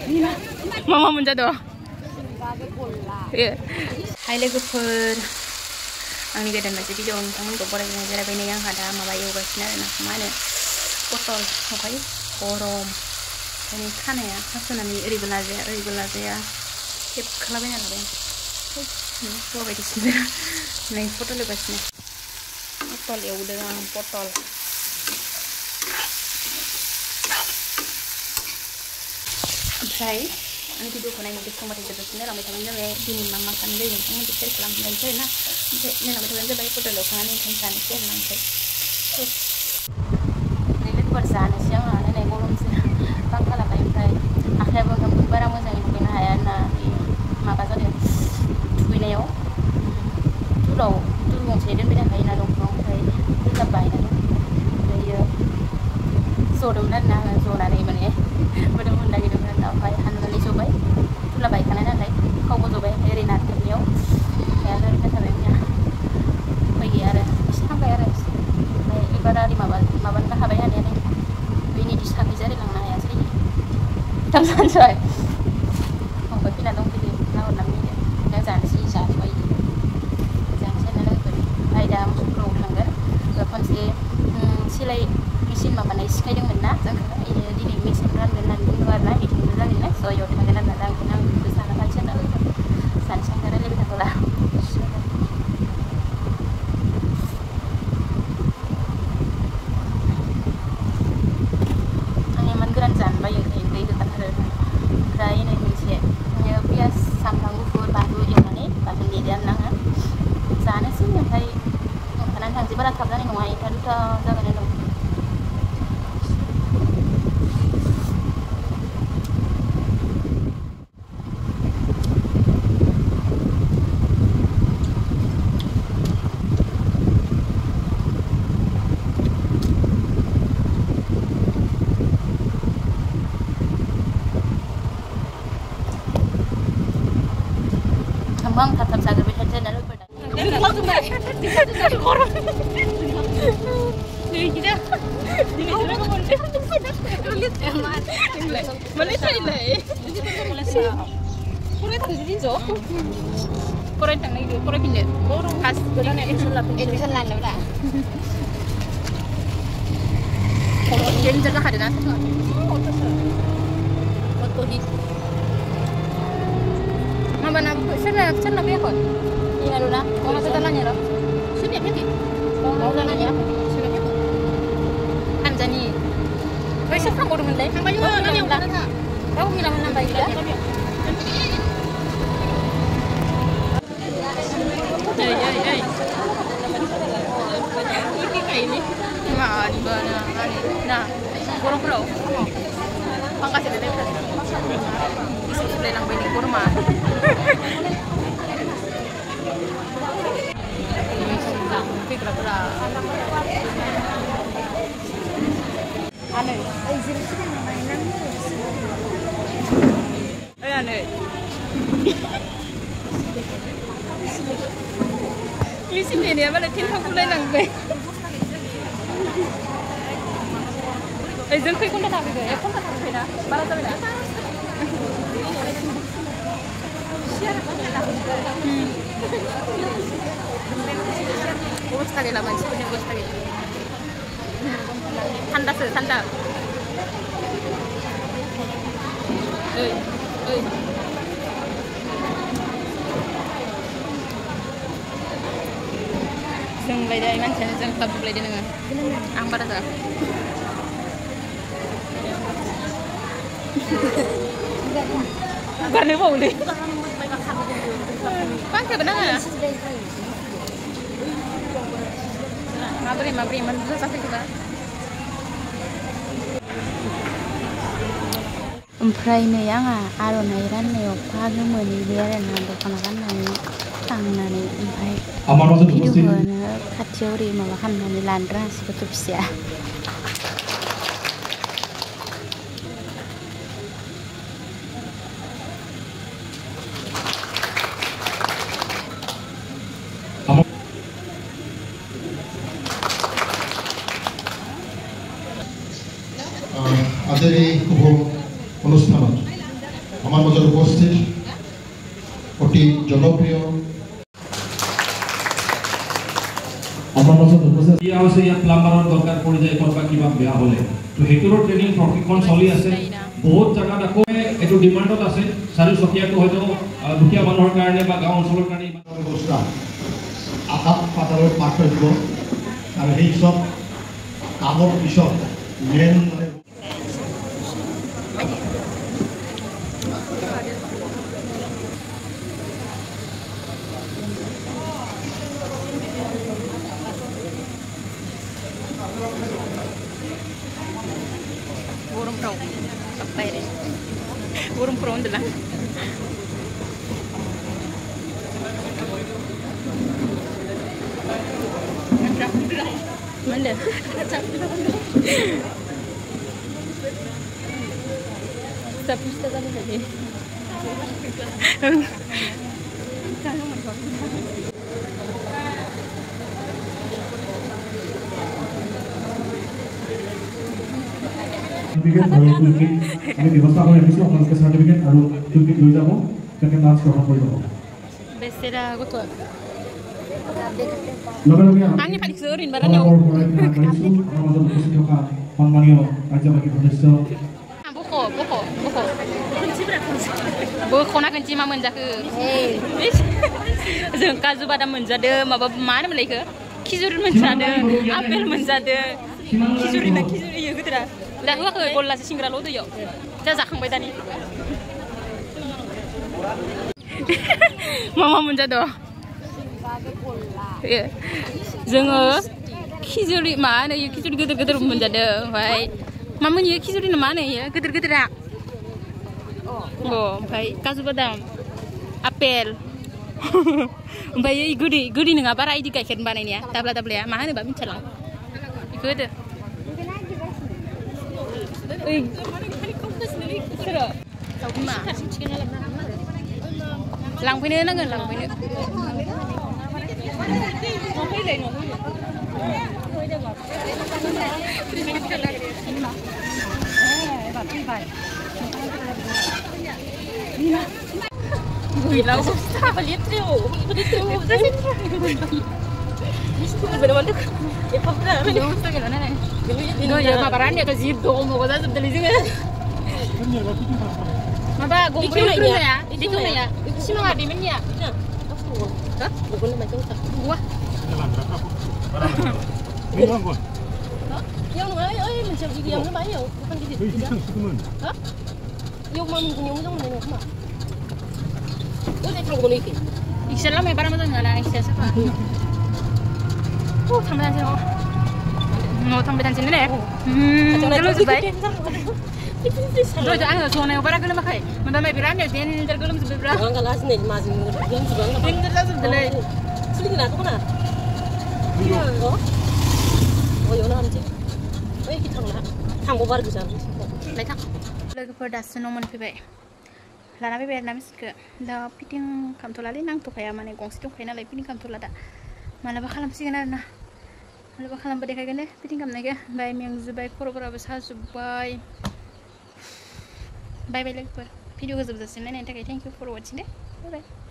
मा मा मोनजादो? हाय लोगोफोर, आंनि गोदान मोनसे भिडिअ नोंथांमोनखौ बरायनाय जाबाय। नै आंहा दा माबा एवगासिनो आरो ना, मा होनो पटल ओमफ्राय गरम ओमफ्राय खानाया हास'नानै ओरैबो लाजाया खेबखालाबायना लाबाय आं हौवा बायदिसिना नै पटल एवगासिनो। पटल एवदों आं, पटल ओमफ्राय आंनि भिडिअखौ नायनो गोसोबाथाय जोबोद नायलांबाय थाबानो जाबाय। दिनै मा मा खालामनाय जायो नोंथांमोनखौ सेयार खालामलायनोसै आरो ना, ओमफ्राय नायलांबाय थाबानो जाबाय। पटल एवखांनानै ओंखाम जानोसै आरो ना, ओमफ्राय लोगोफोर जानोसै आंहा नायनाय गरमसो फांखा लाबाय। ओमफ्राय आखायाबो ओंखामखौ बारा मोजाङै दुगैनो हाया आरोना, माबा जादों दुगैनायाव तुल गंसे दोनबाय थाखायो ना दंफाङाव, ओमफ्राय रिजार्भ बाहायना दं। ओमफ्रायो जदोंमोन आरोना आङो, जनानै माने मोदोम होनो नागिरदोंमोन आरोना, ओमफ्य हाननानै जबाय। तुला बायखानाय नालाय खावबो जबाय, ओमफ्य ओरै नारथाबनायाव आखाया लोरिबाय थाबाय आंनिया। उफाय गैया आरो एसे थांबाय आरो, ओमफ्राय एबार आरो माबानोबो हाबाय हानायालाय, बैनिदि साखै जारिलांनो हायासै थाब जानोसै फंबाय फैना दंफैयो नाहरना मिनिदों। दा जानोसै जानोबाय जानोसै होनना लोगोफोर। ओमफ्राय दा मुसुलफुराव थांगोन। खनसे सिलाय मेचिन माबानाय सिखायदोंमोन ना जोंखौ, बिदिनो दिनै मेचिन रानगोन होननानै बुंदों आरो ना, मिटिंबो जादोंना, स' बेयाव थांगोन आरो ना। दा ओंखायनो आं बेखौ साना थानोसै आरो ना लोगोफोर, सानैसो आं रायलायबाय थाथ'ला। आं इमान गोरान जानो बायो, ओंखायनो दै होखाथारो। ओमफ्राय नै मोनसे पियास सामब्राम गुफुर बानलु एवनानै बाथोन देदो आरो ना आङो, जानोसै। ओमफ्राय ओंखारनानै थांसै, बारा थाब जानाय नङा, एकथा दुइथा जागोन उनाव। आं थाब थाब जाग्रोबाय थानोसै ना लोगोफोर। फरायनो थांनो नागिरदों, फरायफिननो फार्स्ट गोदान एडमिसन लानोब्रा डेन्जार जाखादों ना माबाना सोरना फैयाखै इनाल ना माबा गोदान र' सोरनिया फैयाखै मावजानानिया सोरना फैयाखै हानजानि बै सोर थांबावदोंमोनलाय रावबो मिलामोन नाम्बार गैला। ना गरमफोराव फांखासो एसे सुलायलांबाय नै गरमा। फैग्राफोरा आनै आनै मेचिन देनाया मालाय टेन्टाव गुलायलांबाय। जों खै घन्टा थाफैखो? 1 घन्टा थाफैबायना, बारा जाबायना अबस्था गैला मानसिफोरनि अबस्था गैला। थान्दासो थान्दा। जोंलायदाय मानसियानो जों थाब बुगलायदो नोङो, आं बारा जायाखै। गारनो बावलै फांखाबो नाङा। माबोरै इमान बुरजा जाफैखोबा। ओमफ्राय नै आंहा आर'नाइ राननायाव बाहागो मोनहैबाय आरो ना, दख'ना गाननानै थांनानै। ओमफ्राय भिडिअखौनो खाथियाव ओरै माबा खालामनानै लानो रोङासै गथ' फिसाया। আজকের এই শুভ অনুষ্ঠানত আমার মাঝে উপস্থিত অতি জনপ্রিয় আমার মাঝে উপস্থিত ইয়া হৈছে ইয়া প্লাম্বাৰৰ দৰকাৰ পৰি যায় কৰবা কিবা বেয়া হ'লে তো হেতুৰ ট্ৰেনিং প্ৰশিক্ষণ চলি আছে বহুত জায়গাত আকৌ এটো ডিমান্ডত আছে চাৰিচকীয়াটো হয়তো দুখীয়া মানুহৰ কাৰণে বা গাঁও অঞ্চলৰ কাৰণে ব্যৱস্থা আকাশ পাতালৰ পাৰ্থক্য আৰু সেই সব কামৰ পিছত main burung pro sampai deh burung pro adalah mana tapi kita tadi lagi certificate আৰু টুলকিট আমি ব্যৱস্থা কৰি ৰাখিছোঁ আপোনালোকে সাৰ্টিফিকেট আৰু টুলকিট লৈ যাব তাকে নাচ গ্ৰহণ কৰিব বেচেৰা গটো লগে লগে আমি পালিছো ৰিন বাৰানে আমাৰ মাজত উপস্থিত থকা সন্মানীয় কাৰ্যবাহী সদস্য bokona kunci ma moनजाखो जों काजु बादाम मोनजादो माबा मा होनोमोन इखो खिजुर मोनजादो आपेल मोनजादो खिजुरि ना खिजुरि गोदरा दा होआखै गल्लासो सिंग्राल' दैयाव दा जाखांबाय दानि मा मोनजादो जोङो खिजुरि मा होनो खिजुरि गोदोर गोदोर मोनजादो ओमफ्राय मा मोन इयो खिजुरि मा होनो इयो गोदोर गोदोरा ओमफ्राय काजु बादाम आपेल ओमफ्राय गोदै गोदै नङा बारा इदि गाइखेर बानायनाया दाब्ला दाब्लाया मा होनोबा मिथिला बेखौ होदो ओइ लांफैनो नांगोन लांफैनो Bilang apa lihat trio, benar-benar ya apa ini mesti gimana nih? Ini ya paparan dia ke zip dong, mau kita sebeli juga. Apa gombel ya? Ini tuh ya, sih mau di mana ya? Hah? Gombel macam apa? Gua. Bilang gua. Yang mana? Macam ini yang mana ya? Bukan gitu. Hah? Yang mana punya macam mana mah? Iksan lah, para macam mana iksan siapa? Tambahan sini oh. No tambahan sini deh. Kalau sebaik. Kalau jangan nggak suara yang para kalau makai. Mana mai bilang ya den tergolong seberapa. Orang kelas nih masih mungkin juga nggak. Den tergolong seberapa. Sulit nggak tuh mana? Oh, oh ya udah nanti. Oh kita thang gobar bisa. Baik tak. Lagi perdas noman pibai. Lana pibai namisik dah piting kamtulali nang tuh kayak mana gongsi tuh kayak nalai piting kamtulala dah. Malah bakalan sih kan na. Malah bakalan pada kayak gini piting kam naga. Bayi yang zubai koro-koro besar zubai. Bye bye lagi per video ke sebesar sini nanti. Thank you for watching deh. Bye bye.